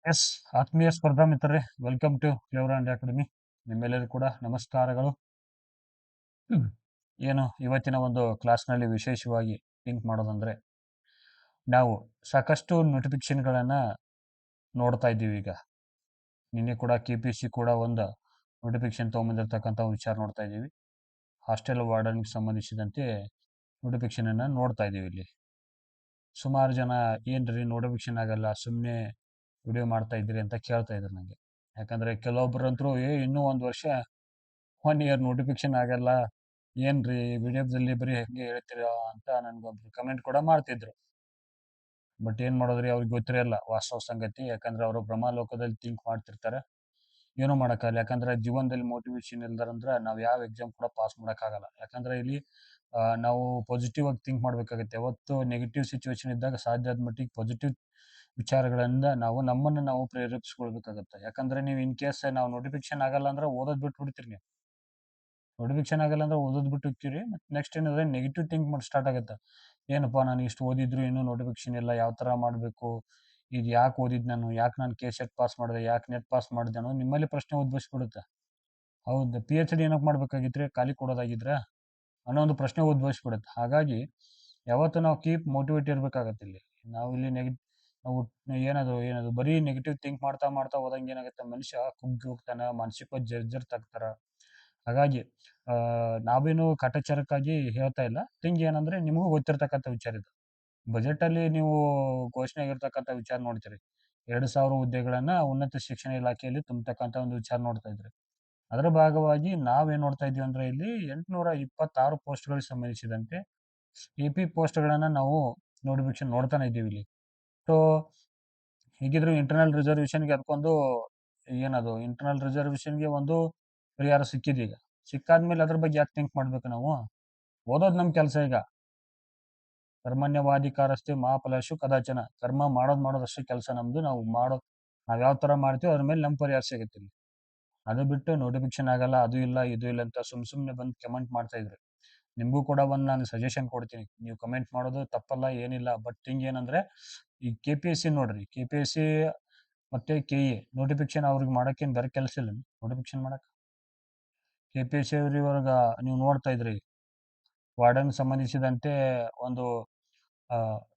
S ಆತ್ಮೀಯ ಸ್ಪರ್ಧಾ ಮಿತ್ರರೇ, welcome to flavour and academy. ನಿಮ್ಮೆಲ್ಲರಿಗೂ ಕೂಡ ನಮಸ್ಕಾರಗಳು. ಹ್ಮ್. ಏನು ಇವತ್ತಿನ ಒಂದು ಕ್ಲಾಸ್ನಲ್ಲಿ ವಿಶೇಷವಾಗಿ ಥಿಂಕ್ ಮಾಡೋದಂದ್ರೆ, ನಾವು ಸಾಕಷ್ಟು ನೋಟಿಫಿಕೇಶನ್ಗಳನ್ನು ನೋಡ್ತಾ ಇದ್ದೀವಿ ಈಗ. ನಿನ್ನೆ ಕೂಡ KPSC ಕೂಡ ಒಂದು ನೋಟಿಫಿಕೇಶನ್ ತೊಗೊಂಬಂದಿರ್ತಕ್ಕಂಥ ವಿಚಾರ ನೋಡ್ತಾ ಇದ್ದೀವಿ. ಹಾಸ್ಟೆಲ್ ವಾರ್ಡನ್ಗೆ ಸಂಬಂಧಿಸಿದಂತೆ ನೋಟಿಫಿಕೇಶನನ್ನು ನೋಡ್ತಾ ಇದ್ದೀವಿ ಇಲ್ಲಿ. ಸುಮಾರು ಜನ ಏನ್ರಿ ನೋಟಿಫಿಕೇಶನ್ ಆಗಲ್ಲ, ಸುಮ್ಮನೆ ವಿಡಿಯೋ ಮಾಡ್ತಾ ಇದ್ದೀರಿ ಅಂತ ಕೇಳ್ತಾ ಇದ್ರು ನನಗೆ. ಯಾಕಂದರೆ ಕೆಲವೊಬ್ಬರಂತರೂ ಇನ್ನೂ ಒಂದು ವರ್ಷ 1 ಇಯರ್ ನೋಟಿಫಿಕೇಶನ್ ಆಗಲ್ಲ, ಏನ್ರಿ ವಿಡಿಯೋದಲ್ಲಿ ಬರೀ ಹೆಂಗೆ ಹೇಳ್ತೀರಾ ಅಂತ ನನಗೊಬ್ರು ಕಮೆಂಟ್ ಕೂಡ ಮಾಡ್ತಿದ್ರು. ಬಟ್ ಏನು ಮಾಡೋದ್ರಿ, ಅವ್ರಿಗೆ ಗೊತ್ತಿರಲ್ಲ ವಾಸ್ತವ ಸಂಗತಿ. ಯಾಕಂದ್ರೆ ಅವರು ಭ್ರಮಾಲೋಕದಲ್ಲಿ ಥಿಂಕ್ ಮಾಡ್ತಿರ್ತಾರೆ. ಏನೂ ಮಾಡೋಕ್ಕಾಗಲ್ಲ. ಯಾಕಂದ್ರೆ ಜೀವನದಲ್ಲಿ ಮೋಟಿವೇಶನ್ ಇಲ್ದಾರಂದ್ರೆ ನಾವು ಯಾವ ಎಕ್ಸಾಮ್ ಕೂಡ ಪಾಸ್ ಮಾಡೋಕ್ಕಾಗಲ್ಲ. ಯಾಕಂದ್ರೆ ಇಲ್ಲಿ ನಾವು ಪಾಸಿಟಿವ್ ಆಗಿ ಥಿಂಕ್ ಮಾಡಬೇಕಾಗುತ್ತೆ. ಯಾವತ್ತು ನೆಗೆಟಿವ್ ಸಿಚುವೇಶನ್ ಇದ್ದಾಗ ಸಾಧ್ಯ ಆದ ಮಟ್ಟಿಗೆ ಪಾಸಿಟಿವ್ ವಿಚಾರಗಳಿಂದ ನಾವು ನಮ್ಮನ್ನು ನಾವು ಪ್ರೇರೇಪಿಸ್ಕೊಳ್ಬೇಕಾಗತ್ತೆ. ಯಾಕಂದ್ರೆ ನೀವು ಇನ್ ಕೇಸ್ ನಾವು ನೋಟಿಫಿಕೇಶನ್ ಆಗಲ್ಲ ಅಂದ್ರೆ ಓದೋದು ಬಿಟ್ಬಿಡ್ತೀರಿ ನೀವು. ನೋಟಿಫಿಕೇಶನ್ ಆಗಲ್ಲ ಅಂದ್ರೆ ಓದೋದು ಬಿಟ್ಟು ಹೋಗ್ತೀರಿ. ಮತ್ತು ನೆಕ್ಸ್ಟ್ ಏನಂದ್ರೆ ನೆಗೆಟಿವ್ ಥಿಂಕ್ ಮಾಡಿ ಸ್ಟಾರ್ಟ್ ಆಗುತ್ತೆ. ಏನಪ್ಪ ನಾನು ಇಷ್ಟು ಓದಿದ್ರು ಇನ್ನೂ ನೋಟಿಫಿಕೇಶನ್ ಇಲ್ಲ, ಯಾವ ಥರ ಮಾಡಬೇಕು, ಇದು ಯಾಕೆ ಓದಿದ್ದು ನಾನು, ಯಾಕೆ ನಾನು KCET ಪಾಸ್ ಮಾಡಿದೆ, ಯಾಕೆ ನೆಟ್ ಪಾಸ್ ಮಾಡಿದೆ ಅನ್ನೋದು ನಿಮ್ಮಲ್ಲಿ ಪ್ರಶ್ನೆ ಉದ್ಭವಿಸ್ಬಿಡುತ್ತೆ. ಹೌದು, PhD ಏನಕ್ಕೆ ಮಾಡ್ಬೇಕಾಗಿದ್ರೆ, ಖಾಲಿ ಕೊಡೋದಾಗಿದ್ರೆ ಅನ್ನೋ ಒಂದು ಪ್ರಶ್ನೆ ಉದ್ಭವಿಸ್ಬಿಡುತ್ತೆ. ಹಾಗಾಗಿ ಯಾವತ್ತು ನಾವು ಕೀಪ್ ಮೋಟಿವೇಟ್ ಇರಬೇಕಾಗತ್ತೆ ಇಲ್ಲಿ. ನಾವು ಇಲ್ಲಿ ನಾವು ಏನದು ಬರೀ ನೆಗೆಟಿವ್ ಥಿಂಕ್ ಮಾಡ್ತಾ ಮಾಡ್ತಾ ಹೋದಂಗೆ ಏನಾಗುತ್ತೆ, ಮನುಷ್ಯ ಕುಗ್ಗಿ ಹೋಗ್ತಾನೆ, ಮಾನಸಿಕವಾಗಿ ಜರ್ಜರ್ತಾಗ್ತಾರೆ. ಹಾಗಾಗಿ ನಾವೇನು ಕಾಟಾಚಾರಕ್ಕಾಗಿ ಹೇಳ್ತಾ ಇಲ್ಲ. ಥಿಂಗ್ ಏನಂದ್ರೆ ನಿಮಗೂ ಗೊತ್ತಿರ್ತಕ್ಕಂಥ ವಿಚಾರ ಇದು. ಬಜೆಟಲ್ಲಿ ನೀವು ಘೋಷಣೆ ಆಗಿರ್ತಕ್ಕಂಥ ವಿಚಾರ ನೋಡ್ತೀರಿ. 2,000 ಹುದ್ದೆಗಳನ್ನ ಉನ್ನತ ಶಿಕ್ಷಣ ಇಲಾಖೆಯಲ್ಲಿ ತುಂಬತಕ್ಕಂಥ ಒಂದು ವಿಚಾರ ನೋಡ್ತಾ ಇದ್ರಿ. ಅದರ ಭಾಗವಾಗಿ ನಾವೇನ್ ನೋಡ್ತಾ ಇದ್ದೀವಿ ಅಂದ್ರೆ ಇಲ್ಲಿ 826 ಪೋಸ್ಟ್‌ಗಳಿಗೆ ಸಂಬಂಧಿಸಿದಂತೆ AP ಪೋಸ್ಟ್‌ಗಳನ್ನ ನಾವು ನೋಟಿಫಿಕೇಶನ್ ನೋಡ್ತಾನೆ ಇದ್ದೀವಿ ಇಲ್ಲಿ. ಸೊ ಹೇಗಿದ್ರು ಇಂಟರ್ನಲ್ ರಿಸರ್ವೇಷನ್‌ಗೆ ಅದಕ್ಕೊಂದು ಇಂಟರ್ನಲ್ ರಿಸರ್ವೇಷನ್‌ಗೆ ಒಂದು ಪರಿಹಾರ ಸಿಕ್ಕಿದೀಗ. ಸಿಕ್ಕಾದ್ಮೇಲೆ ಅದ್ರ ಬಗ್ಗೆ ಯಾಕೆ ಥಿಂಕ್ ಮಾಡ್ಬೇಕು ನಾವು? ಓದೋದು ನಮ್ಮ ಕೆಲಸ ಈಗ. ಕರ್ಮಣ್ಯವಾಧಿಕಾರಸ್ತೆ ಮಾ ಫಲೇಷು ಕದಾಚನ. ಕರ್ಮ ಮಾಡೋದಷ್ಟೇ ಕೆಲಸ ನಮ್ದು. ನಾವು ಯಾವ ಥರ ಮಾಡ್ತೀವೋ ಅದ್ರ ಮೇಲೆ ನಮ್ಮ ಪರಿಹಾರ ಸಿಗುತ್ತೆ ಇಲ್ಲಿ. ಅದು ಬಿಟ್ಟು ನೋಟಿಫಿಕೇಶನ್ ಆಗಲ್ಲ, ಅದು ಇಲ್ಲ, ಇದು ಇಲ್ಲ ಅಂತ ಸುಮ್ನೆ ಬಂದು ಕಮೆಂಟ್ ಮಾಡ್ತಾ ಇದ್ರಿ. ನಿಮಗೂ ಕೂಡ ಒಂದು ನಾನು ಸಜೆಷನ್ ಕೊಡ್ತೀನಿ. ನೀವು ಕಮೆಂಟ್ ಮಾಡೋದು ತಪ್ಪಲ್ಲ, ಏನಿಲ್ಲ. ಬಟ್ ಥಿಂಗ್ ಏನಂದ್ರೆ, ಈ KPSC ನೋಡ್ರಿ, KPSC ಮತ್ತೆ KA ನೋಟಿಫಿಕೇಶನ್ ಅವ್ರಿಗೆ ಮಾಡಕ್ಕೇನು ಬೇರೆ ಕೆಲಸ ಇಲ್ಲ ನೋಟಿಫಿಕೇಶನ್ ಮಾಡಕ್ಕೆ. KPSC ಅವ್ರು ಇವಾಗ ನೀವು ನೋಡ್ತಾ ಇದ್ರಿ, ವಾರ್ಡನ್ ಸಂಬಂಧಿಸಿದಂತೆ ಒಂದು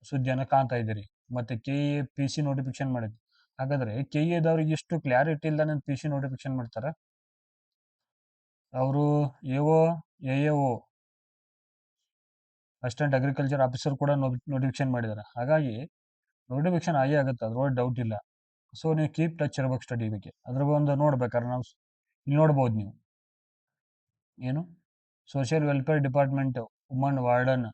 ಸುದ್ದಿಯನ್ನು ಕಾಣ್ತಾ ಇದ್ದೀರಿ. ಮತ್ತೆ KA PC ನೋಟಿಫಿಕೇಶನ್ ಮಾಡಿದ್ರು. ಹಾಗಾದ್ರೆ KAದವ್ರಿಗೆ ಇಷ್ಟು ಕ್ಲಾರಿಟಿ ಇಲ್ದಾನೆ PC ನೋಟಿಫಿಕೇಶನ್ ಮಾಡ್ತಾರೆ. ಅವರು AO, AAO assistant agriculture officer ಕೂಡ ನೋಟಿಫಿಕೇಶನ್ ಮಾಡಿದ್ದಾರೆ. ಹಾಗಾಗಿ ನೋಟಿಫಿಕೇಶನ್ ಆಗೇ ಆಗುತ್ತೆ, ಅದ್ರೊಳಗೆ ಡೌಟ್ ಇಲ್ಲ. ಸೊ ನೀವು ಕೀಪ್ ಟಚ್ ಇರ್ಬೇಕು ಸ್ಟಡಿ ಬಗ್ಗೆ. ಅದ್ರ ಒಂದು ನೋಡ್ಬೇಕಾದ್ರೆ ನಾವು ಇಲ್ಲಿ ನೋಡ್ಬೋದು ನೀವು ಏನು social welfare department woman warden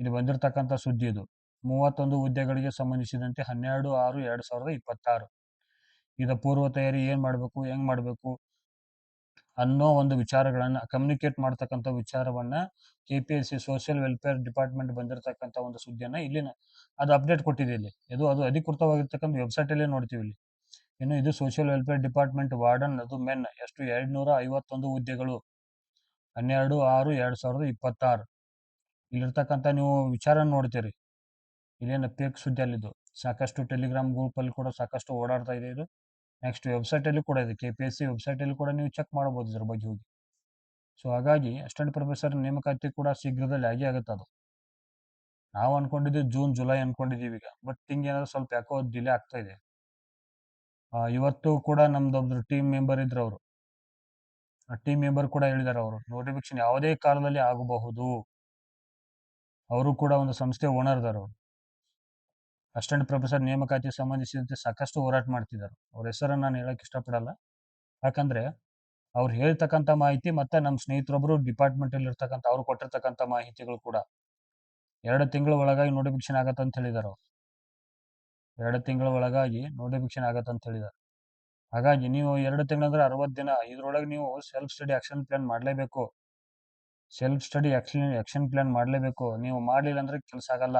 ಇಲ್ಲಿ ಬಂದಿರತಕ್ಕಂಥ ಸುದ್ದಿ ಇದು. 31 ಹುದ್ದೆಗಳಿಗೆ ಸಂಬಂಧಿಸಿದಂತೆ 12/6/2026 ಇದ ಪೂರ್ವ ತಯಾರಿ ಏನು ಮಾಡಬೇಕು, ಹೆಂಗ್ ಮಾಡಬೇಕು ಅನ್ನೋ ಒಂದು ವಿಚಾರಗಳನ್ನ ಕಮ್ಯುನಿಕೇಟ್ ಮಾಡ್ತಕ್ಕಂಥ ವಿಚಾರವನ್ನ KPSC ಸೋಷಿಯಲ್ ವೆಲ್ಫೇರ್ ಡಿಪಾರ್ಟ್ಮೆಂಟ್ ಬಂದಿರತಕ್ಕಂಥ ಒಂದು ಸುದ್ದಿಯನ್ನ ಇಲ್ಲಿನ ಅದು ಅಪ್ಡೇಟ್ ಕೊಟ್ಟಿದೆ ಇಲ್ಲಿ. ಅದು ಅಧಿಕೃತವಾಗಿರ್ತಕ್ಕಂಥ ವೆಬ್ಸೈಟ್ ಅಲ್ಲೇ ನೋಡ್ತೀವಿ ಇಲ್ಲಿ. ಇನ್ನು ಇದು ಸೋಷಿಯಲ್ ವೆಲ್ಫೇರ್ ಡಿಪಾರ್ಟ್ಮೆಂಟ್ ವಾರ್ಡನ್ ಅದು ಮೆನ್ ಎಷ್ಟು 251 ಹುದ್ದೆಗಳು 12/6/2026 ಇಲ್ಲಿರ್ತಕ್ಕಂಥ ನೀವು ವಿಚಾರ ನೋಡ್ತೀರಿ. ಇಲ್ಲೇನು ಫೇಕ್ ಸುದ್ದಿ ಅಲ್ಲಿದ್ದು. ಸಾಕಷ್ಟು ಟೆಲಿಗ್ರಾಮ್ ಗ್ರೂಪಲ್ಲಿ ಕೂಡ ಸಾಕಷ್ಟು ಓಡಾಡ್ತಾ ಇದೆ ಇದು. ನೆಕ್ಸ್ಟ್ ವೆಬ್ಸೈಟಲ್ಲಿ ಕೂಡ ಇದೆ. KPSC ವೆಬ್ಸೈಟಲ್ಲಿ ಕೂಡ ನೀವು ಚೆಕ್ ಮಾಡ್ಬೋದು ಇದ್ರ ಬಗ್ಗೆ ಹೋಗಿ. ಸೊ ಹಾಗಾಗಿ ಅಸಿಸ್ಟೆಂಟ್ ಪ್ರೊಫೆಸರ್ ನೇಮಕಾತಿ ಕೂಡ ಶೀಘ್ರದಲ್ಲಿ ಆಗೇ ಆಗುತ್ತೆ ಅದು. ನಾವು ಅನ್ಕೊಂಡಿದ್ದು ಜೂನ್ ಜುಲೈ ಅನ್ಕೊಂಡಿದ್ದೀವಿ ಈಗ. ಬಟ್ ಥಿಂಗ್ ಏನಾದ್ರು ಸ್ವಲ್ಪ ಯಾಕೋ ಡಿಲೇ ಆಗ್ತಾ ಇದೆ. ಇವತ್ತು ಕೂಡ ನಮ್ದೊಬ್ರು ಟೀಮ್ ಮೆಂಬರ್ ಇದ್ರು ಅವರು. ಆ ಟೀಮ್ ಮೆಂಬರ್ ಕೂಡ ಹೇಳಿದ್ದಾರೆ, ಅವರು ನೋಟಿಫಿಕೇಶನ್ ಯಾವುದೇ ಕಾಲದಲ್ಲಿ ಆಗಬಹುದು. ಅವರು ಕೂಡ ಒಂದು ಸಂಸ್ಥೆ ಓನರ್ ಇದ್ದಾರೆ ಅವರು. ಅಸಿಸ್ಟೆಂಟ್ ಪ್ರೊಫೆಸರ್ ನೇಮಕಾತಿಗೆ ಸಂಬಂಧಿಸಿದಂತೆ ಸಾಕಷ್ಟು ಹೋರಾಟ ಮಾಡ್ತಿದ್ದಾರೆ. ಅವ್ರ ಹೆಸರನ್ನು ನಾನು ಹೇಳಕ್ ಇಷ್ಟಪಡಲ್ಲ. ಯಾಕಂದ್ರೆ ಅವ್ರು ಹೇಳ್ತಕ್ಕಂಥ ಮಾಹಿತಿ ಮತ್ತೆ ನಮ್ಮ ಸ್ನೇಹಿತರೊಬ್ಬರು ಡಿಪಾರ್ಟ್ಮೆಂಟಲ್ಲಿ ಇರ್ತಕ್ಕಂಥ ಅವ್ರು ಕೊಟ್ಟಿರ್ತಕ್ಕಂಥ ಮಾಹಿತಿಗಳು ಕೂಡ 2 ತಿಂಗಳ ಒಳಗಾಗಿ ನೋಟಿಫಿಕೇಶನ್ ಆಗತ್ತೆ ಅಂತ ಹೇಳಿದ್ದಾರೆ ಅವ್ರು. 2 ತಿಂಗಳ ಒಳಗಾಗಿ ನೋಟಿಫಿಕೇಶನ್ ಆಗತ್ತೆ ಅಂತ ಹೇಳಿದ್ದಾರೆ. ಹಾಗಾಗಿ ನೀವು 2 ತಿಂಗಳಂದ್ರೆ 60 ದಿನ. ಇದ್ರೊಳಗೆ ನೀವು ಸೆಲ್ಫ್ ಸ್ಟಡಿ ಆಕ್ಷನ್ ಪ್ಲಾನ್ ಮಾಡಲೇಬೇಕು. ನೀವು ಮಾಡಲಿಲ್ಲ ಅಂದ್ರೆ ಕೆಲಸ ಆಗಲ್ಲ.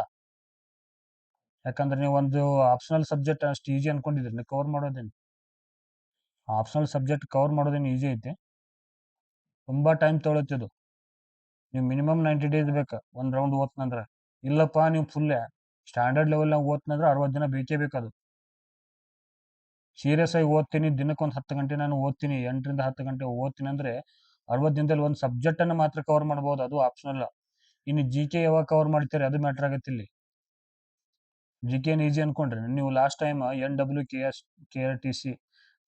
ಯಾಕಂದ್ರೆ ನೀವು ಒಂದು ಆಪ್ಷನಲ್ ಸಬ್ಜೆಕ್ಟ್ ಅಷ್ಟು ಈಸಿ ಅನ್ಕೊಂಡಿದ್ರಿ, ನೀವು ಕವರ್ ಮಾಡೋದೇನು? ಆಪ್ಷನಲ್ ಸಬ್ಜೆಕ್ಟ್ ಕವರ್ ಮಾಡೋದೇನು ಈಸಿ ಐತೆ? ತುಂಬಾ ಟೈಮ್ ತೊಗೊಳತ್ತಿದು. ನೀವು ಮಿನಿಮಮ್ 90 ಡೇಸ್ ಬೇಕು ಒಂದು ರೌಂಡ್ ಓದ್ತಂದ್ರೆ. ಇಲ್ಲಪ್ಪ ನೀವು ಫುಲ್ ಸ್ಟ್ಯಾಂಡರ್ಡ್ ಲೆವೆಲ್ನಾಗ ಓದ್ತಂದ್ರೆ 60 ದಿನ ಬೇಕೇ ಬೇಕದು. ಸೀರಿಯಸ್ ಆಗಿ ಓದ್ತೀನಿ, ದಿನಕ್ಕೊಂದು 10 ಗಂಟೆ ನಾನು ಓದ್ತೀನಿ, 8ರಿಂದ 10 ಗಂಟೆ ಓದ್ತೀನಿ ಅಂದ್ರೆ 60 ದಿನದಲ್ಲಿ ಒಂದು ಸಬ್ಜೆಕ್ಟ್ ಅನ್ನ ಮಾತ್ರ ಕವರ್ ಮಾಡ್ಬೋದು, ಅದು ಆಪ್ಷನಲ್. ಇನ್ನು ಜಿ ಕೆ ಯಾವಾಗ ಕವರ್ ಮಾಡ್ತೀರಿ ಅದು ಮ್ಯಾಟರ್ ಆಗತ್ತೆ ಇಲ್ಲಿ. ಜಿ ಕೆ ಈಜಿ ಅನ್ಕೊಂಡ್ರಿ ನೀವು. ಲಾಸ್ಟ್ ಟೈಮ್ NWKS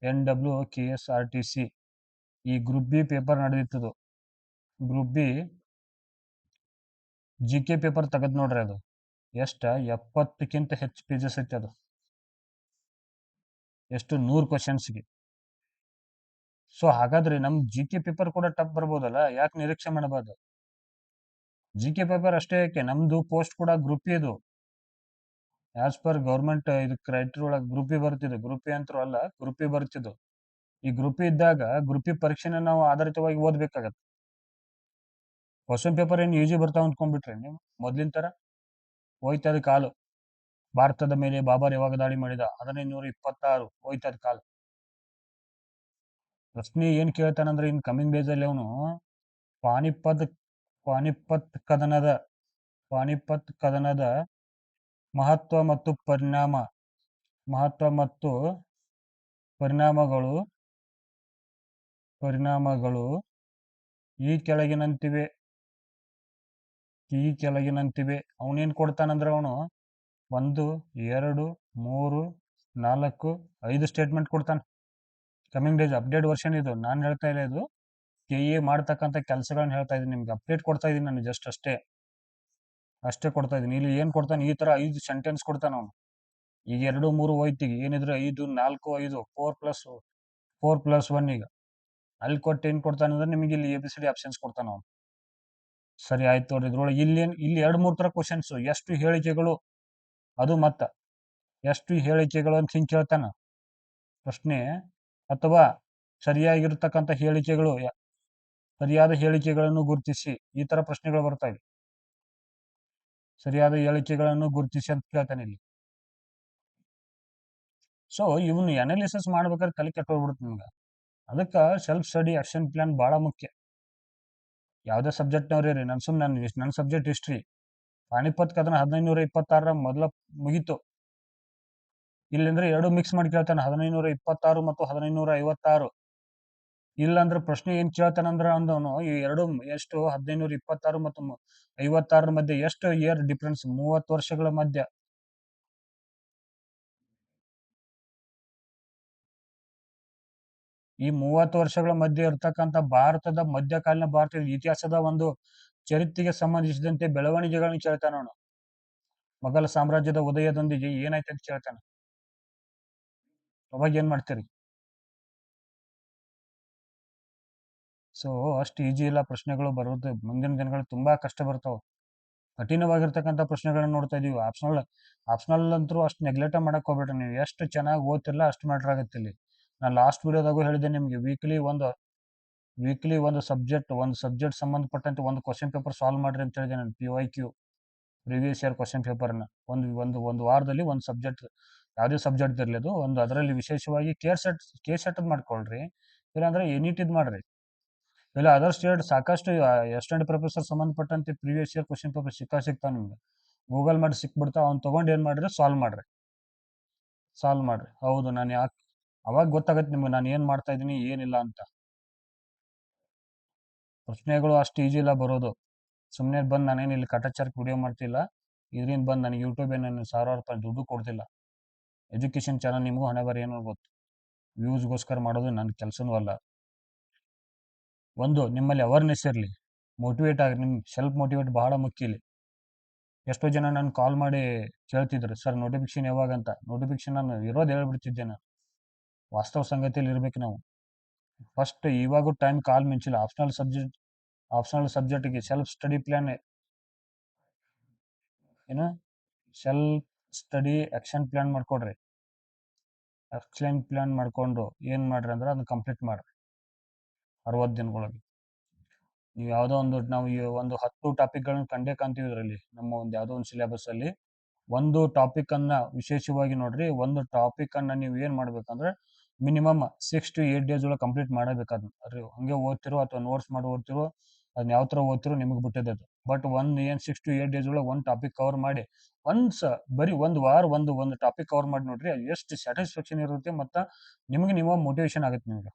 NWKSRTC ಈ ಗ್ರೂಪ್ ಬಿ ಪೇಪರ್ ನಡೆದಿತ್ತದು. Group B G K paper ತೆಗೆದ್ ನೋಡ್ರಿ, ಅದು ಎಷ್ಟ 70ಕ್ಕಿಂತ ಹೆಚ್ಚು ಪೇಜಸ್ ಐತಿ. ಅದು ಎಷ್ಟು 100 ಕ್ವಶನ್ಸ್ಗೆ. ಸೊ ಹಾಗಾದ್ರೆ ನಮ್ ಜಿ ಕೆ ಪೇಪರ್ ಕೂಡ ಟಫ್ ಬರ್ಬೋದಲ್ಲ, ಯಾಕೆ ನಿರೀಕ್ಷೆ ಮಾಡಬಾರ್ದು? ಜಿ ಕೆ ಪೇಪರ್ ಅಷ್ಟೇ ಯಾಕೆ, ನಮ್ದು ಪೋಸ್ಟ್ ಕೂಡ ಗ್ರೂಪ್ ಇದು. ಆಸ್ ಪರ್ ಗೌರ್ಮೆಂಟ್ ಇದು ಕ್ರೈಟೇರಿಯಾ ಒಳಗೆ ಗ್ರೂಪ್ ಬಿ ಬರ್ತಿದ್ದು, ಗ್ರೂಪ್ ಎ ಅಂತರೂ ಅಲ್ಲ, ಗ್ರೂಪ್ ಬಿ ಬರ್ತಿದ್ದು. ಈ ಗ್ರೂಪ್ ಇದ್ದಾಗ ಗ್ರೂಪ್ ಪರೀಕ್ಷೆನ ನಾವು ಆಧಾರಿತವಾಗಿ ಓದ್ಬೇಕಾಗತ್ತೆ. ಕ್ವಶನ್ ಪೇಪರ್ ಏನು ಈಜಿ ಬರ್ತಾವ ಅಂದ್ಕೊಂಡ್ಬಿಟ್ರೆ ನೀವು ಮೊದ್ಲಿನ ತರ ಹೋಯ್ತದ ಕಾಲು. ಭಾರತದ ಮೇಲೆ ಬಾಬರ್ ಯಾವಾಗ ದಾಳಿ ಮಾಡಿದ? 1526 ಹೋಯ್ತದ ಕಾಲು. ಪ್ರಶ್ನೆ ಏನ್ ಕೇಳ್ತಾನಂದ್ರೆ ಇನ್ ಕಮಿಂಗ್ ಡೇಸ್ ಅಲ್ಲಿ ಅವನು ಪಾಣಿಪತ್ ಕದನದ ಮಹತ್ವ ಮತ್ತು ಪರಿಣಾಮಗಳು ಈ ಕೆಳಗಿನಂತಿವೆ. ಅವನೇನ್ ಕೊಡ್ತಾನಂದ್ರೆ ಅವನು 1, 2, 3, 4, 5 ಸ್ಟೇಟ್ಮೆಂಟ್ ಕೊಡ್ತಾನೆ. ಕಮಿಂಗ್ ಡೇಸ್ ಅಪ್ಡೇಟ್ ವರ್ಷನ್ ಇದು, ನಾನು ಹೇಳ್ತಾ ಇಲ್ಲ, ಇದು KE ಮಾಡ್ತಕ್ಕಂಥ ಕೆಲಸಗಳನ್ನ ಹೇಳ್ತಾ ಇದ್ದೀನಿ ನಿಮ್ಗೆ. ಅಪ್ಡೇಟ್ ಕೊಡ್ತಾ ಇದೀನಿ ನಾನು, ಜಸ್ಟ್ ಅಷ್ಟೇ ಕೊಡ್ತಾ ಇದೀನಿ. ಇಲ್ಲಿ ಏನ್ ಕೊಡ್ತಾನೆ, ಈ ತರ 5 ಸೆಂಟೆನ್ಸ್ ಕೊಡ್ತಾನ ಅವನು. ಈಗ 2, 3 ಹೋಯ್ತಿಗೆ ಏನಿದ್ರೆ 5, 4, 5 4+1. ಈಗ ಅಲ್ಲಿ ಕೊಟ್ಟು ಏನ್ ಕೊಡ್ತಾನೆ ಅಂದ್ರೆ ನಿಮಗೆ ಇಲ್ಲಿ ABCD ಆಪ್ಷನ್ಸ್ ಕೊಡ್ತಾನ ಅವನು. ಸರಿ ಆಯ್ತು ನೋಡ್ರಿ. ಇದ್ರೊಳಗೆ ಇಲ್ಲಿ 2-3 ತರ ಕ್ವಶನ್ಸ್. ಎಷ್ಟು ಹೇಳಿಕೆಗಳು, ಅದು ಮತ್ತ ಎಷ್ಟು ಹೇಳಿಕೆಗಳು ಅಂತ ಹಿಂಗ್ ಕೇಳ್ತಾನ ಪ್ರಶ್ನೆ. ಅಥವಾ ಸರಿಯಾದ ಹೇಳಿಕೆಗಳನ್ನು ಗುರುತಿಸಿ, ಈ ತರ ಪ್ರಶ್ನೆಗಳು ಬರ್ತಾ ಇದೆ. ಸರಿಯಾದ ಹೇಳಿಕೆಗಳನ್ನು ಗುರುತಿಸಿ ಅಂತ ಕೇಳ್ತಾನೆ ಇಲ್ಲಿ. ಸೊ ಇವನು ಅನಾಲಿಸಿಸ್ ಮಾಡ್ಬೇಕಾದ್ರೆ ತಲೆ ಕೆಟ್ಟೋಗ್ಬಿಡುತ್ತೆ ನಿಮ್ಗೆ. ಅದಕ್ಕೆ ಸೆಲ್ಫ್ ಸ್ಟಡಿ ಆಕ್ಷನ್ ಪ್ಲಾನ್ ಬಹಳ ಮುಖ್ಯ. ಯಾವುದೇ ಸಬ್ಜೆಕ್ಟ್ನವ್ರಿ ರೀ, ನನ್ನ ಸಬ್ಜೆಕ್ಟ್ ಹಿಸ್ಟ್ರಿ. ಪಾಣಿಪತ್ ಕದನ 1526 ಮೊದಲ ಮುಗೀತು. ಇಲ್ಲಂದ್ರೆ 2 ಮಿಕ್ಸ್ ಮಾಡಿ ಕೇಳ್ತಾನೆ, 1526 ಮತ್ತು 1556. ಇಲ್ಲಂದ್ರೆ ಪ್ರಶ್ನೆ ಏನ್ ಕೇಳ್ತಾನಂದ್ರೆ ಅಂದವನು ಈ 2 ಎಷ್ಟು 1526 ಮತ್ತು 56 ಮಧ್ಯೆ ಎಷ್ಟು ಇಯರ್ ಡಿಫ್ರೆನ್ಸ್, 30 ವರ್ಷಗಳ ಮಧ್ಯ. ಈ 30 ವರ್ಷಗಳ ಮಧ್ಯೆ ಇರ್ತಕ್ಕಂಥ ಮಧ್ಯಕಾಲೀನ ಭಾರತದ ಇತಿಹಾಸದ ಒಂದು ಚರಿತ್ರೆಗೆ ಸಂಬಂಧಿಸಿದಂತೆ ಬೆಳವಣಿಗೆಗಳನ್ನ ಕೇಳ್ತಾನ ಅವನು. ಮೊಘಲ ಸಾಮ್ರಾಜ್ಯದ ಉದಯದೊಂದಿಗೆ ಏನಾಯ್ತು ಅಂತ ಕೇಳ್ತಾನೆ. ಅವಾಗ ಏನ್ ಮಾಡ್ತೀರಿ? ಸೊ ಅಷ್ಟು ಈಜಿ ಇಲ್ಲ ಪ್ರಶ್ನೆಗಳು ಬರೋದು. ಮುಂದಿನ ದಿನಗಳು ತುಂಬಾ ಕಷ್ಟ ಬರ್ತಾವ. ಕಠಿಣವಾಗಿರ್ತಕ್ಕಂಥ ಪ್ರಶ್ನೆಗಳನ್ನ ನೋಡ್ತಾ ಇದೀವಿ. ಆಪ್ಷನಲ್ ಅಂತೂ ಅಷ್ಟು ನೆಗ್ಲೆಕ್ಟ್ ಮಾಡಕ್ ಹೋಗ್ಬೇಡ್ರಿ. ನೀವು ಎಷ್ಟು ಚೆನ್ನಾಗಿ ಓದ್ತಿರಲ್ಲ ಅಷ್ಟು ಮ್ಯಾಟರ್ ಆಗುತ್ತೆ ಇಲ್ಲಿ. ನಾನು ಲಾಸ್ಟ್ ವಿಡಿಯೋದಾಗೂ ಹೇಳಿದೆ ನಿಮ್ಗೆ, ವೀಕ್ಲಿ ಒಂದು ಸಬ್ಜೆಕ್ಟ್ ಸಂಬಂಧಪಟ್ಟಂತೆ ಒಂದು ಕ್ವಶನ್ ಪೇಪರ್ ಸಾಲ್ವ್ ಮಾಡ್ರಿ ಅಂತ ಹೇಳಿದೆ ನಾನು. PYQ ಪ್ರೀವಿಯಸ್ ಇಯರ್ ಕ್ವಶನ್ ಪೇಪರ್ನ ಒಂದು ವಾರದಲ್ಲಿ ಒಂದು ಸಬ್ಜೆಕ್ಟ್, ಯಾವುದೇ ಸಬ್ಜೆಕ್ಟ್ ಇರಲಿ ಅದು ಒಂದು, ಅದರಲ್ಲಿ ವಿಶೇಷವಾಗಿ ಕೆ ಸೆಟ್ ಮಾಡ್ಕೊಳ್ರಿ. ಇಲ್ಲಾಂದ್ರೆ NET ಮಾಡ್ರಿ. ಇಲ್ಲ ಅದರ್ ಸ್ಟೇಟ್ ಸಾಕಷ್ಟು ಅಸಿಸ್ಟೆಂಟ್ ಪ್ರೊಫೆಸರ್ ಸಂಬಂಧಪಟ್ಟಂತೆ ಪ್ರೀವಿಯಸ್ ಇಯರ್ ಕ್ವಶನ್ ಪೇಪರ್ ಸಿಗ್ತಾವ ನಿಮ್ಗೆ. ಗೂಗಲ್ ಮಾಡಿ ಸಿಕ್ಬಿಡ್ತಾವ. ಅವ್ನು ತಗೊಂಡು ಏನ್ ಮಾಡ್ರಿ, ಸಾಲ್ವ್ ಮಾಡ್ರಿ. ಹೌದು, ನಾನು ಯಾಕೆ ಅವಾಗ ಗೊತ್ತಾಗತ್ತೆ ನಿಮ್ಗೆ ನಾನು ಏನ್ ಮಾಡ್ತಾ ಇದೀನಿ ಏನಿಲ್ಲ ಅಂತ. ಪ್ರಶ್ನೆಗಳು ಅಷ್ಟು ಈಜಿ ಇಲ್ಲ ಬರೋದು. ಸುಮ್ಮನೆ ಬಂದು ನಾನೇನು ಇಲ್ಲಿ ಕಟಾಚಾರಕ್ಕೆ ವಿಡಿಯೋ ಮಾಡ್ತಿಲ್ಲ. ಇದರಿಂದ ಬಂದು ನನಗೆ ಯೂಟ್ಯೂಬ್ ನಾನು 1000 ರೂಪಾಯಿ ದುಡ್ಡು ಕೊಡ್ತಿಲ್ಲ. ಎಜುಕೇಶನ್ ಚಾನಲ್ ನಿಮಗೂ ಹಣೆ ಬರ ಏನೋ ಗೊತ್ತು. ವ್ಯೂಸ್ಗೋಸ್ಕರ ಮಾಡೋದು ನನ್ನ ಕೆಲಸನೂ ಅಲ್ಲ. ಒಂದು ನಿಮ್ಮಲ್ಲಿ ಅವೇರ್ನೆಸ್ ಇರಲಿ, ಮೋಟಿವೇಟ್ ಆಗಿ. ನಿಮ್ಗೆ ಸೆಲ್ಫ್ ಮೋಟಿವೇಟ್ ಬಹಳ ಮುಖ್ಯ ಇಲ್ಲಿ. ಎಷ್ಟೋ ಜನ ನಾನು ಕಾಲ್ ಮಾಡಿ ಕೇಳ್ತಿದ್ರು, ಸರ್ ನೋಟಿಫಿಕೇಶನ್ ಯಾವಾಗ ಅಂತ. ನೋಟಿಫಿಕೇಶನ್ ನಾನು ಇರೋದು ಹೇಳ್ಬಿಡ್ತಿದ್ದೆ ನಾನು. ವಾಸ್ತವ ಸಂಗತಿಯಲ್ಲಿ ಇರ್ಬೇಕು ನಾವು. ಫಸ್ಟ್ ಇವಾಗೂ ಟೈಮ್ ಕಾಲ್ ಮಿಂಚಿಲ್ಲ. ಆಪ್ಷನಲ್ ಸಬ್ಜೆಕ್ಟ್ಗೆ self study plan action plan ಮಾಡ್ಕೊಡ್ರಿ. ಆಕ್ಷನ್ ಪ್ಲಾನ್ ಮಾಡ್ಕೊಂಡು ಏನ್ ಮಾಡ್ರಿ ಅಂದ್ರೆ ಅದನ್ನ ಕಂಪ್ಲೀಟ್ ಮಾಡ್ರಿ 60 ದಿನದೊಳಗೆ. ನೀವು ಯಾವುದೋ ನಾವು ಈ ಒಂದು 10 ಟಾಪಿಕ್ಗಳನ್ನ ಕಂಡೇ ಕಾಣ್ತೀವಿ ಇದರಲ್ಲಿ. ನಮ್ಮ ಒಂದು ಯಾವುದೋ ಒಂದು ಸಿಲೆಬಸ್ ಅಲ್ಲಿ ಒಂದು ಟಾಪಿಕ್ ಅನ್ನ ವಿಶೇಷವಾಗಿ ನೋಡ್ರಿ. ಒಂದು ಟಾಪಿಕ್ ಅನ್ನ ನೀವು ಏನ್ ಮಾಡ್ಬೇಕಂದ್ರೆ ಮಿನಿಮಮ್ 6 to 8 ಡೇಸ್ ಒಳಗೆ ಕಂಪ್ಲೀಟ್ ಮಾಡಬೇಕಾದ್. ಹಂಗೆ ಓದ್ತಿರೋ ಅಥವಾ ನೋಟ್ಸ್ ಮಾಡಿ ಓದ್ತಿರೋ, ಅದನ್ನ ಯಾವ ತರ ಓದ್ತಿರೋ ನಿಮಗೆ ಬಿಟ್ಟಿದ್ದು. ಬಟ್ ಏನು 6 to 8 days ಒಳಗೆ ಒಂದು ಟಾಪಿಕ್ ಕವರ್ ಮಾಡಿ ಒನ್ಸ್ ಬರೀ ಒಂದು ವಾರ ಒಂದು ಟಾಪಿಕ್ ಕವರ್ ಮಾಡಿ ನೋಡ್ರಿ, ಅದು ಎಷ್ಟು ಸ್ಯಾಟಿಸ್ಫ್ಯಾಕ್ಷನ್ ಇರುತ್ತೆ ಮತ್ತು ನಿಮಗೆ ನೀವು ಮೋಟಿವೇಶನ್ ಆಗುತ್ತೆ ನಿಮಗೆ.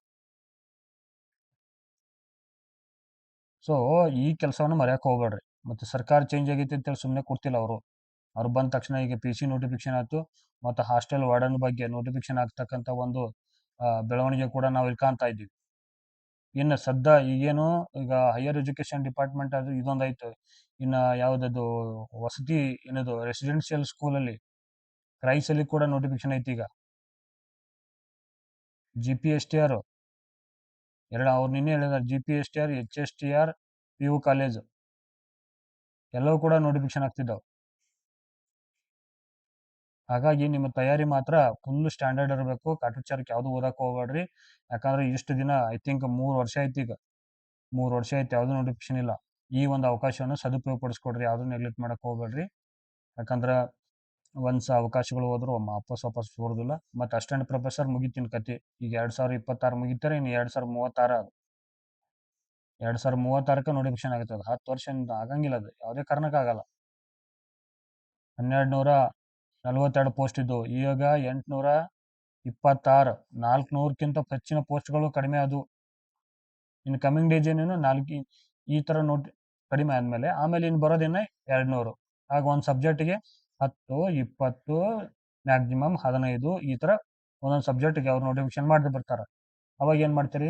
ಸೊ ಈ ಕೆಲಸವನ್ನು ಮರೆಯೋಕೆ ಹೋಗ್ಬೇಡ್ರಿ. ಮತ್ತು ಸರ್ಕಾರ ಚೇಂಜ್ ಆಗೈತೆ ಅಂತೇಳಿ ಸುಮ್ಮನೆ ಕೊಡ್ತಿಲ್ಲ ಅವರು. ಅವ್ರು ಬಂದ ತಕ್ಷಣ ಈಗ ಪಿ ಸಿ ನೋಟಿಫಿಕೇಶನ್ ಆಯ್ತು, ಮತ್ತು ಹಾಸ್ಟೆಲ್ ವಾರ್ಡನ್ ಬಗ್ಗೆ ನೋಟಿಫಿಕೇಶನ್ ಆಗ್ತಕ್ಕಂಥ ಒಂದು ಬೆಳವಣಿಗೆ ಕೂಡ ನಾವು ಇಲ್ಲಿ ಕಾಣ್ತಾ ಇದ್ದೀವಿ. ಇನ್ನು ಸದ್ಯ ಈಗೇನು ಈಗ ಹೈಯರ್ ಎಜುಕೇಶನ್ ಡಿಪಾರ್ಟ್ಮೆಂಟ್ ಅದು ಇದೊಂದು ಆಯ್ತು. ಇನ್ನು ಯಾವುದದು ವಸತಿ ಏನದು ರೆಸಿಡೆನ್ಷಿಯಲ್ ಸ್ಕೂಲಲ್ಲಿ ಕ್ರೈಸಲ್ಲಿ ಕೂಡ ನೋಟಿಫಿಕೇಶನ್ ಐತಿ ಈಗ. G P S T R ಅವ್ರು ನಿನ್ನೆ ಹೇಳಿದಾರೆ, G P S T R, H S T R, P U college ಎಲ್ಲವೂ ಕೂಡ ನೋಟಿಫಿಕೇಶನ್ ಆಗ್ತಿದ್ದಾವೆ. ಹಾಗಾಗಿ ನಿಮ್ಮ ತಯಾರಿ ಮಾತ್ರ ಫುಲ್ ಸ್ಟ್ಯಾಂಡರ್ಡ್ ಇರಬೇಕು. ಕಾಟಾಚಾರಕ್ಕೆ ಯಾವುದು ಓದಕ್ಕೆ ಹೋಗ್ಬೇಡ್ರಿ. ಯಾಕಂದ್ರೆ ಇಷ್ಟು ದಿನ ಐ ಥಿಂಕ್ 3 ವರ್ಷ ಆಯ್ತು, ಈಗ 3 ವರ್ಷ ಆಯ್ತು ಯಾವುದು ನೋಟಿಫಿಕೇಶನ್ ಇಲ್ಲ. ಈ ಒಂದು ಅವಕಾಶವನ್ನು ಸದುಪಯೋಗ ಪಡಿಸ್ಕೊಡ್ರಿ, ಯಾವುದು ನೆಗ್ಲೆಕ್ಟ್ ಮಾಡಕ್ಕೆ ಹೋಗ್ಬೇಡ್ರಿ. ಯಾಕಂದ್ರೆ ಒಂದ್ಸ ಅವಕಾಶಗಳು ಹೋದ್ರು ವಾಪಸ್ ಬರೋದಿಲ್ಲ. ಮತ್ತು ಅಸಿಸ್ಟೆಂಟ್ ಪ್ರೊಫೆಸರ್ ಮುಗಿತಿನ ಕತೆ ಈಗ 2026 ಮುಗಿತಾರೆ, ಇನ್ನು 2036 ಅದು 2036ಕ್ಕೆ ನೋಟಿಫಿಕೇಶನ್ ಆಗುತ್ತೆ. ಅದು 10 ವರ್ಷ ಆಗಂಗಿಲ್ಲ, ಅದು ಯಾವುದೇ ಕಾರಣಕ್ಕೆ ಆಗಲ್ಲ. 1242 ಪೋಸ್ಟ್ ಇದ್ದು ಈಗ 826, 400ಕ್ಕಿಂತ ಹೆಚ್ಚಿನ ಪೋಸ್ಟ್ಗಳು ಕಡಿಮೆ ಅದು. ಇನ್ನು ಕಮಿಂಗ್ ಡೇಸ್ ಏನೇನು 4 ಈ ಥರ ಕಡಿಮೆ ಆದಮೇಲೆ ಆಮೇಲೆ ಇನ್ನು ಬರೋದೇನೆ 200. ಆಗ ಒಂದು ಸಬ್ಜೆಕ್ಟಿಗೆ 10, 20, ಮ್ಯಾಕ್ಸಿಮಮ್ 15 ಈ ಥರ ಒಂದೊಂದು ಸಬ್ಜೆಕ್ಟಿಗೆ ಅವ್ರು ನೋಟಿಫಿಕೇಶನ್ ಮಾಡಿ ಬರ್ತಾರೆ. ಅವಾಗ ಏನು ಮಾಡ್ತೀರಿ?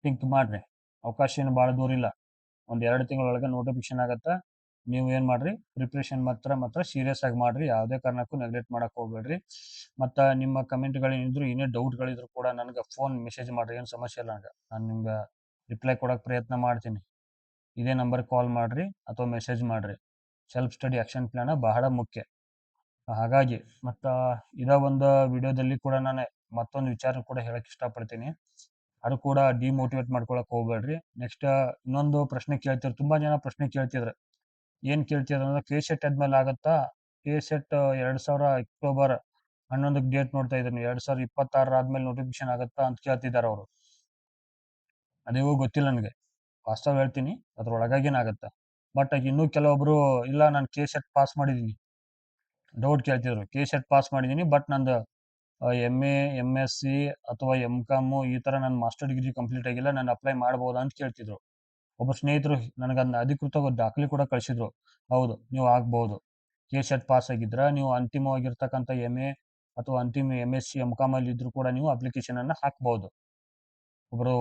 ಥಿಂಕ್ ಮಾಡಿರಿ. ಅವಕಾಶ ಏನು ಭಾಳ ದೂರ ಇಲ್ಲ, ಒಂದು 2 ತಿಂಗಳೊಳಗೆ ನೋಟಿಫಿಕೇಶನ್ ಆಗುತ್ತೆ. ನೀವು ಏನು ಮಾಡಿರಿ, ಪ್ರಿಪ್ರೇಷನ್ ಮಾತ್ರ ಸೀರಿಯಸ್ ಆಗಿ ಮಾಡಿರಿ, ಯಾವುದೇ ಕಾರಣಕ್ಕೂ ನೆಗ್ಲೆಕ್ಟ್ ಮಾಡಕ್ಕೆ ಹೋಗ್ಬೇಡ್ರಿ. ಮತ್ತು ನಿಮ್ಮ ಕಮೆಂಟ್ಗಳೇನಿದ್ರು, ಏನೇ ಡೌಟ್ಗಳಿದ್ರು ಕೂಡ ನನಗೆ ಫೋನ್ ಮೆಸೇಜ್ ಮಾಡಿರಿ, ಏನು ಸಮಸ್ಯೆ ಇಲ್ಲ. ನಾನು ನಿಮ್ಗೆ ರಿಪ್ಲೈ ಕೊಡೋಕ್ಕೆ ಪ್ರಯತ್ನ ಮಾಡ್ತೀನಿ. ಇದೇ ನಂಬರ್ಗೆ ಕಾಲ್ ಮಾಡಿರಿ ಅಥವಾ ಮೆಸೇಜ್ ಮಾಡಿರಿ. ಸೆಲ್ಫ್ ಸ್ಟಡಿ ಆ್ಯಕ್ಷನ್ ಪ್ಲ್ಯಾನ ಬಹಳ ಮುಖ್ಯ. ಹಾಗಾಗಿ ಮತ್ತು ಇದೇ ಒಂದು ವಿಡಿಯೋದಲ್ಲಿ ಕೂಡ ನಾನು ಮತ್ತೊಂದು ವಿಚಾರ ಕೂಡ ಹೇಳಕ್ಕೆ ಇಷ್ಟಪಡ್ತೀನಿ. ಅದು ಕೂಡ ಡಿಮೋಟಿವೇಟ್ ಮಾಡ್ಕೊಳಕ್ಕೆ ಹೋಗ್ಬೇಡ್ರಿ. ನೆಕ್ಸ್ಟ್ ಇನ್ನೊಂದು ಪ್ರಶ್ನೆ ಕೇಳ್ತಿದ್ರು, ತುಂಬ ಜನ ಪ್ರಶ್ನೆ ಕೇಳ್ತಿದ್ರು. ಏನು ಕೇಳ್ತಿದ್ರು ಅಂದ್ರೆ, ಕೆ ಸೆಟ್ ಆದ್ಮೇಲೆ ಆಗುತ್ತಾ? ಕೆ ಸೆಟ್ 2000 ಅಕ್ಟೋಬರ್ 11ಕ್ಕೆ ಡೇಟ್ ನೋಡ್ತಾ ಇದ್ದೀನಿ, 2026 ಆದ್ಮೇಲೆ ನೋಟಿಫಿಕೇಶನ್ ಆಗುತ್ತಾ ಅಂತ ಕೇಳ್ತಿದ್ದಾರೆ ಅವರು. ಅದೇವೋ ಗೊತ್ತಿಲ್ಲ ನನಗೆ, ವಾಸ್ತವ ಹೇಳ್ತೀನಿ, ಅದ್ರೊಳಗಾಗೇನಾಗತ್ತೆ. ಬಟ್ ಇನ್ನೂ ಕೆಲವೊಬ್ರು ಇಲ್ಲ, ನಾನು ಕೆ ಸೆಟ್ ಪಾಸ್ ಮಾಡಿದ್ದೀನಿ ಡೌಟ್ ಕೇಳ್ತಿದ್ರು. ಕೆ ಸೆಟ್ ಪಾಸ್ ಮಾಡಿದ್ದೀನಿ, ಬಟ್ ನಂದು MA, MSc ಅಥವಾ MCOM ಈ ಥರ ನನ್ನ ಮಾಸ್ಟರ್ ಡಿಗ್ರಿ ಕಂಪ್ಲೀಟ್ ಆಗಿಲ್ಲ, ನಾನು ಅಪ್ಲೈ ಮಾಡ್ಬೋದಾ ಅಂತ ಕೇಳ್ತಿದ್ರು. ಒಬ್ಬ ಸ್ನೇಹಿತರು ನನಗೆ ಅದನ್ನ ಅಧಿಕೃತ ದಾಖಲೆ ಕೂಡ ಕಳಿಸಿದ್ರು. ಹೌದು, ನೀವು ಆಗ್ಬೋದು. ಕೆ ಸೆಟ್ ಪಾಸ್ ಆಗಿದ್ರೆ ನೀವು ಅಂತಿಮವಾಗಿರ್ತಕ್ಕಂಥ MA ಅಥವಾ ಅಂತಿಮ MSc MCOM ಅಲ್ಲಿ ಇದ್ರೂ ಕೂಡ ನೀವು ಅಪ್ಲಿಕೇಶನನ್ನು ಹಾಕ್ಬೋದು. ಒಬ್ಬರು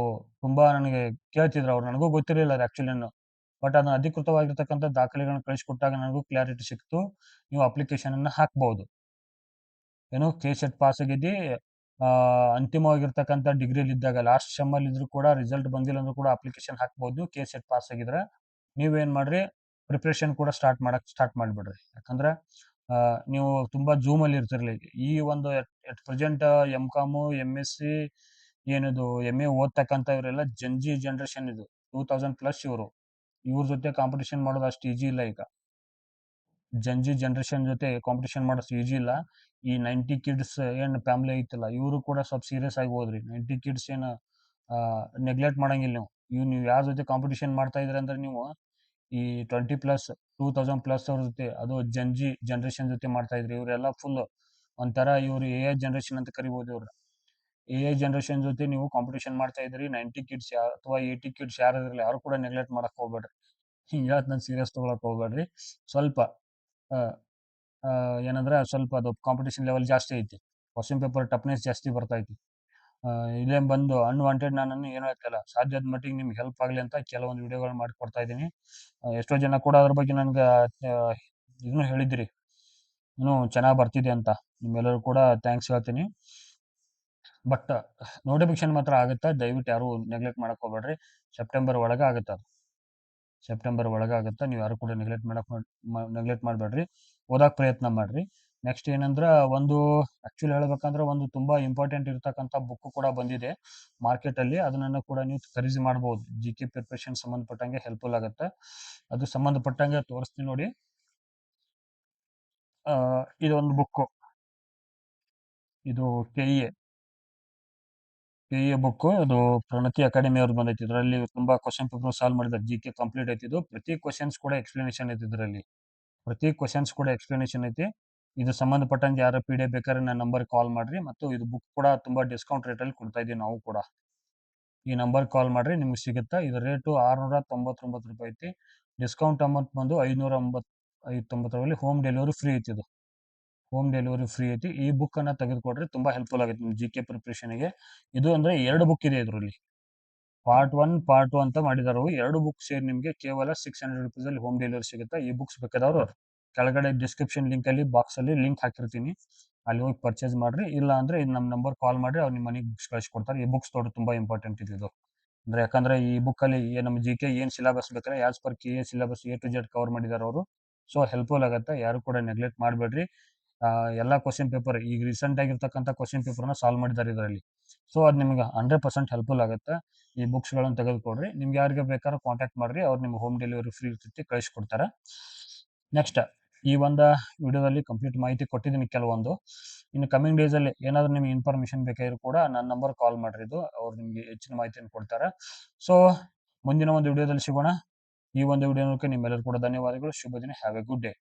ತುಂಬ ನನಗೆ ಕೇಳ್ತಿದ್ರು, ಅವ್ರು ನನಗೂ ಗೊತ್ತಿರಲಿಲ್ಲ ಅದು ಆ್ಯಕ್ಚುಲಿಯನ್ನು. ಬಟ್ ಅದನ್ನ ಅಧಿಕೃತವಾಗಿರ್ತಕ್ಕಂಥ ದಾಖಲೆಗಳನ್ನ ಕಳಿಸ್ಕೊಟ್ಟಾಗ ನನಗೂ ಕ್ಲಾರಿಟಿ ಸಿಕ್ತು, ನೀವು ಅಪ್ಲಿಕೇಶನನ್ನು ಹಾಕ್ಬೋದು. ಏನು ಕೆ ಸೆಟ್ ಪಾಸ್ ಆಗಿದ್ದು ಅಂತಿಮವಾಗಿರ್ತಕ್ಕಂಥ ಡಿಗ್ರಿಯಲ್ಲಿ ಇದ್ದಾಗ ಲಾಸ್ಟ್ ಸೆಮ್ಮಲ್ಲಿ ಇದ್ರೂ ಕೂಡ ರಿಸಲ್ಟ್ ಬಂದಿಲ್ಲ ಅಂದ್ರೂ ಕೂಡ ಅಪ್ಲಿಕೇಶನ್ ಹಾಕ್ಬೋದು ನೀವು, ಕೆ ಸೆಟ್ ಪಾಸ್ ಆಗಿದ್ರೆ. ನೀವೇನು ಮಾಡಿರಿ, ಪ್ರಿಪ್ರೇಷನ್ ಕೂಡ ಸ್ಟಾರ್ಟ್ ಮಾಡಿಬಿಡ್ರಿ. ಯಾಕಂದ್ರೆ ನೀವು ತುಂಬ ಜೂಮಲ್ಲಿ ಇರ್ತಿರಲಿ. ಈ ಒಂದು ಎಟ್ ಪ್ರೆಸೆಂಟ್ MCOM, MSc ಏನಿದು MA ಓದ್ತಕ್ಕಂಥ ಇವರೆಲ್ಲ ಜಂಜಿ ಜನ್ರೇಷನ್, ಇದು 2000+ ಇವ್ರ ಜೊತೆ ಕಾಂಪಿಟೇಷನ್ ಮಾಡೋದು ಅಷ್ಟು ಈಜಿ ಇಲ್ಲ. ಈಗ ಜಂಜಿ ಜನ್ರೇಷನ್ ಜೊತೆ ಕಾಂಪಿಟೇಷನ್ ಮಾಡೋದು ಈಜಿ ಇಲ್ಲ. ಈ 90 ಕಿಡ್ಸ್ ಏನು ಫ್ಯಾಮಿಲಿ ಐತಲ್ಲ, ಇವರು ಕೂಡ ಸ್ವಲ್ಪ ಸೀರಿಯಸ್ ಆಗಿ ಹೋದ್ರಿ. 90 ಕಿಡ್ಸ್ ಏನು ನೆಗ್ಲೆಕ್ಟ್ ಮಾಡಂಗಿಲ್ಲ ನೀವು ಯಾರ ಜೊತೆ ಕಾಂಪಿಟೇಷನ್ ಮಾಡ್ತಾ ಇದ್ರಿ ಅಂದ್ರೆ, ನೀವು ಈ 20+, 2000+ ಅವ್ರ ಜೊತೆ, ಅದು ಜಂಜಿ ಜನ್ರೇಷನ್ ಜೊತೆ ಮಾಡ್ತಾ ಇದ್ರಿ. ಇವರೆಲ್ಲ ಫುಲ್ ಒಂಥರ ಇವರು AI ಜನ್ರೇಷನ್ ಅಂತ ಕರಿಬೋದು. ಇವ್ರು AI ಜನ್ರೇಷನ್ ಜೊತೆ ನೀವು ಕಾಂಪಿಟೇಷನ್ ಮಾಡ್ತಾ ಇದ್ರಿ. 90 ಕಿಡ್ಸ್ ಅಥವಾ 80 ಕಿಡ್ಸ್ ಯಾರಿದ್ರಲ್ಲ, ಯಾರು ಕೂಡ ನೆಗ್ಲೆಕ್ಟ್ ಮಾಡಕ್ಕೆ ಹೋಗ್ಬೇಡ್ರಿ. ಹಿಂಗೆ ಹೇಳ್ತ ನಾನು ಸೀರಿಯಸ್ ತೊಗೊಳಕ್ಕೆ ಹೋಗ್ಬೇಡ್ರಿ. ಸ್ವಲ್ಪ ಏನಂದ್ರೆ ಸ್ವಲ್ಪ ಅದು ಕಾಂಪಿಟೇಷನ್ ಲೆವೆಲ್ ಜಾಸ್ತಿ ಐತಿ. ಕ್ವಶನ್ ಪೇಪರ್ ಟಫ್ನೆಸ್ ಜಾಸ್ತಿ ಬರ್ತೈತಿ. ಇಲ್ಲೇ ಬಂದು ಅನ್ವಾಂಟೆಡ್ ನಾನನ್ನು ಏನೂ ಹೇಳ್ತಿಲ್ಲ, ಸಾಧ್ಯದ ಮಟ್ಟಿಗೆ ನಿಮ್ಗೆ ಹೆಲ್ಪ್ ಆಗಲಿ ಅಂತ ಕೆಲವೊಂದು ವಿಡಿಯೋಗಳು ಮಾಡಿಕೊಡ್ತಾ ಇದ್ದೀನಿ. ಎಷ್ಟೋ ಜನ ಕೂಡ ಅದ್ರ ಬಗ್ಗೆ ನನಗೆ ಇದನ್ನು ಹೇಳಿದ್ರಿ, ಇನ್ನೂ ಚೆನ್ನಾಗಿ ಬರ್ತಿದೆ ಅಂತ. ನಿಮ್ಮೆಲ್ಲರೂ ಕೂಡ ಥ್ಯಾಂಕ್ಸ್ ಹೇಳ್ತೀನಿ. ಬಟ್ ನೋಟಿಫಿಕೇಶನ್ ಮಾತ್ರ ಆಗುತ್ತೆ, ದಯವಿಟ್ಟು ಯಾರು ನೆಗ್ಲೆಕ್ಟ್ ಮಾಡಕ್ಕೆ ಹೋಗ್ಬೇಡ್ರಿ. ಸೆಪ್ಟೆಂಬರ್ ಒಳಗೆ ಆಗುತ್ತೆ ಅದು, ಸೆಪ್ಟೆಂಬರ್ ಒಳಗೆ ಆಗುತ್ತೆ. ನೀವು ಯಾರು ಕೂಡ ನೆಗ್ಲೆಕ್ಟ್ ಮಾಡಬೇಡ್ರಿ, ಓದಕ್ಕೆ ಪ್ರಯತ್ನ ಮಾಡಿರಿ. ನೆಕ್ಸ್ಟ್ ಏನಂದ್ರೆ, ಒಂದು ಆ್ಯಕ್ಚುಲಿ ಹೇಳ್ಬೇಕಂದ್ರೆ ಒಂದು ತುಂಬ ಇಂಪಾರ್ಟೆಂಟ್ ಇರ್ತಕ್ಕಂಥ ಬುಕ್ ಕೂಡ ಬಂದಿದೆ ಮಾರ್ಕೆಟಲ್ಲಿ. ಅದನ್ನು ಕೂಡ ನೀವು ಖರೀದಿ ಮಾಡ್ಬೋದು. GK ಪ್ರಿಪ್ರೇಷನ್ ಸಂಬಂಧಪಟ್ಟಂಗೆ ಹೆಲ್ಪ್ಫುಲ್ ಆಗುತ್ತೆ. ಅದು ಸಂಬಂಧಪಟ್ಟಂಗೆ ತೋರಿಸ್ತೀನಿ ನೋಡಿ. ಇದೊಂದು ಬುಕ್ಕು, ಇದು KEA ಈ ಬುಕ್ ಅದು ಪ್ರಣತಿ ಅಕಾಡೆಮಿ ಅವ್ರು ಬಂದೈತಿ. ಇದರಲ್ಲಿ ತುಂಬಾ ಕ್ವಶನ್ ಪೇಪರ್ ಸಾಲ್ವ್ ಮಾಡಿದ್ದಾರೆ. GK ಕಂಪ್ಲೀಟ್ ಐತಿ ಇದು. ಪ್ರತಿ ಕ್ವಶನ್ಸ್ ಕೂಡ ಎಕ್ಸ್ಪ್ಲನೇಷನ್ ಐತಿ ಇದರಲ್ಲಿ. ಪ್ರತಿ ಕ್ವಶನ್ಸ್ ಕೂಡ ಎಕ್ಸ್ಪ್ಲನೇಷನ್ ಐತಿ. ಇದು ಸಂಬಂಧಪಟ್ಟಂಗೆ ಯಾರ PDF ಬೇಕಾದ್ರೆ ನನ್ನ ನಂಬರ್ ಕಾಲ್ ಮಾಡ್ರಿ. ಮತ್ತು ಇದು ಬುಕ್ ಕೂಡ ತುಂಬಾ ಡಿಸ್ಕೌಂಟ್ ರೇಟ್ ಅಲ್ಲಿ ಕೊಡ್ತಾ ಇದೀವಿ ನಾವು ಕೂಡ. ಈ ನಂಬರ್ ಕಾಲ್ ಮಾಡ್ರಿ, ನಿಮ್ಗೆ ಸಿಗುತ್ತಾ. ಇದು ರೇಟು 699 ರೂಪಾಯಿ ಐತಿ. ಡಿಸ್ಕೌಂಟ್ ಅಮೌಂಟ್ ಬಂದು 599 ಹೋಮ್ ಡೆಲಿವರಿ ಫ್ರೀ ಐತಿ. ಇದು ಹೋಮ್ ಡೆಲಿವರಿ ಫ್ರೀ ಐತಿ. ಈ ಬುಕ್ ಅನ್ನ ತೆಗೆದುಕೊಡ್ರಿ, ತುಂಬಾ ಹೆಲ್ಪ್ಫುಲ್ ಆಗುತ್ತೆ ನಿಮ್ GK ಪ್ರಿಪರೇಷನ್ಗೆ. ಇದು ಅಂದ್ರೆ 2 ಬುಕ್ ಇದೆ ಇದರಲ್ಲಿ. ಪಾರ್ಟ್ 1 ಪಾರ್ಟ್ 2 ಅಂತ ಮಾಡಿದಾರೆ. 2 ಬುಕ್ ಸೇರಿ ನಿಮಗೆ ಕೇವಲ 600 ರುಪೀಸ್ ಅಲ್ಲಿ ಹೋಮ್ ಡೆಲಿವರಿ ಸಿಗುತ್ತೆ. ಈ ಬುಕ್ಸ್ ಬೇಕಾದವರು ಕೆಳಗಡೆ ಡಿಸ್ಕ್ರಿಪ್ಷನ್ ಲಿಂಕ್ ಅಲ್ಲಿ ಬಾಕ್ಸ್ ಅಲ್ಲಿ ಲಿಂಕ್ ಹಾಕಿರ್ತೀನಿ, ಅಲ್ಲಿ ಹೋಗಿ ಪರ್ಚೇಸ್ ಮಾಡ್ರಿ. ಇಲ್ಲ ಅಂದ್ರೆ ಇದು ನಮ್ಮ ನಂಬರ್ ಕಾಲ್ ಮಾಡ್ರಿ, ಅವ್ರು ನಿಮ್ಮ ಮನೆಗೆ ಬುಕ್ಸ್ ಕಳಿಸ್ಕೊಡ್ತಾರೆ. ಈ ಬುಕ್ಸ್ ನೋಡಿ ತುಂಬಾ ಇಂಪಾರ್ಟೆಂಟ್ ಇದು. ಅಂದ್ರೆ ಯಾಕಂದ್ರೆ ಈ ಬುಕ್ ಅಲ್ಲಿ ನಮ್ಮ GK ಏನ್ ಸಿಲೆಬಸ್ ಬೇಕಾದ್ರೆ as per KA syllabus A to Z cover ಮಾಡಿದಾರೆ ಅವರು. ಸೊ ಹೆಲ್ಪ್ಫುಲ್ ಆಗುತ್ತೆ. ಯಾರು ಕೂಡ ನೆಗ್ಲೆಕ್ಟ್ ಮಾಡಬೇಡ್ರಿ. ಎಲ್ಲಾ ಕ್ವಶನ್ ಪೇಪರ್ ಈಗ ರೀಸೆಂಟ್ ಆಗಿರ್ತಕ್ಕಂಥ ಕ್ವಶನ್ ಪೇಪರ್ನ ಸಾಲ್ವ್ ಮಾಡಿದ್ದಾರೆ ಇದರಲ್ಲಿ. ಸೊ ಅದು ನಿಮ್ಗೆ 100% ಹೆಲ್ಪ್ಫುಲ್ ಆಗುತ್ತೆ. ಈ ಬುಕ್ಸ್ ಗಳನ್ನು ತೆಗೆದುಕೊಡ್ರಿ. ನಿಮ್ಗೆ ಯಾರಿಗೆ ಬೇಕಾದ್ರೂ ಕಾಂಟ್ಯಾಕ್ಟ್ ಮಾಡ್ರಿ, ಅವ್ರು ನಿಮ್ಗೆ ಹೋಮ್ ಡೆಲಿವರಿ ಫ್ರೀ ಇರ್ತೈತಿ, ಕಳಿಸ್ಕೊಡ್ತಾರೆ. ನೆಕ್ಸ್ಟ್ ಈ ಒಂದು ವಿಡಿಯೋದಲ್ಲಿ ಕಂಪ್ಲೀಟ್ ಮಾಹಿತಿ ಕೊಟ್ಟಿದ್ದೀನಿ ಕೆಲವೊಂದು. ಇನ್ನು ಕಮಿಂಗ್ ಡೇಸ್ ಅಲ್ಲಿ ಏನಾದ್ರು ನಿಮ್ಗೆ ಇನ್ಫಾರ್ಮೇಶನ್ ಬೇಕಾದ್ರೂ ಕೂಡ ನನ್ನ ನಂಬರ್ ಕಾಲ್ ಮಾಡ್ರಿ, ಇದು ಅವ್ರು ನಿಮ್ಗೆ ಹೆಚ್ಚಿನ ಮಾಹಿತಿಯನ್ನು ಕೊಡ್ತಾರೆ. ಸೊ ಮುಂದಿನ ಒಂದು ವಿಡಿಯೋದಲ್ಲಿ ಸಿಗೋಣ. ಈ ಒಂದು ವಿಡಿಯೋ ನೋಡಕ್ಕೆ ನಿಮ್ಮೆಲ್ಲರೂ ಕೂಡ ಧನ್ಯವಾದಗಳು. ಶುಭ ದಿನ. Have A good day.